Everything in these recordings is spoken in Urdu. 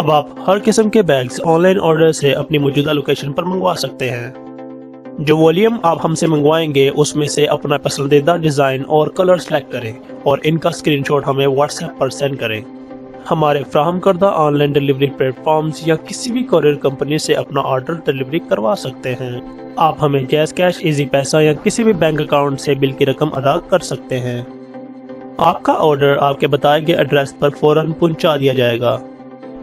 اب آپ ہر قسم کے بیگز آن لائن آرڈر سے اپنی موجودہ لوکیشن پر منگوا سکتے ہیں۔ جو والیوم آپ ہم سے منگوائیں گے اس میں سے اپنا پسندیدہ ڈیزائن اور کلر سلیکٹ کریں اور ان کا اسکرین شاٹ ہمیں واٹس ایپ پر سینڈ کریں۔ ہمارے فراہم کردہ online delivery platforms یا کسی بھی کوریئر کمپنی سے اپنا آرڈر ڈیلیوری کروا سکتے ہیں۔ آپ ہمیں جیز کیش، ایزی پیسہ یا کسی بھی بینک اکاؤنٹ سے بل کی رقم ادا کر سکتے ہیں۔ آپ کا آرڈر آپ کے بتائے گئے ایڈریس پر فوراً پہنچا دیا جائے گا۔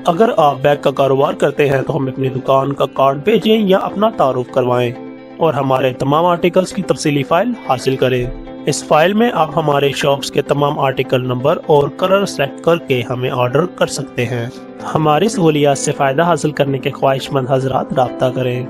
اگر آپ بیگ کا کاروبار کرتے ہیں تو ہمیں اپنی دکان کا کارڈ بھیجیں یا اپنا تعارف کروائیں اور ہمارے تمام آرٹیکلز کی تفصیلی فائل حاصل کریں۔ اس فائل میں آپ ہمارے شاپس کے تمام آرٹیکل نمبر اور کلر سلیکٹ کر کے ہمیں آرڈر کر سکتے ہیں۔ ہماری سہولیات سے فائدہ حاصل کرنے کے خواہش مند حضرات رابطہ کریں۔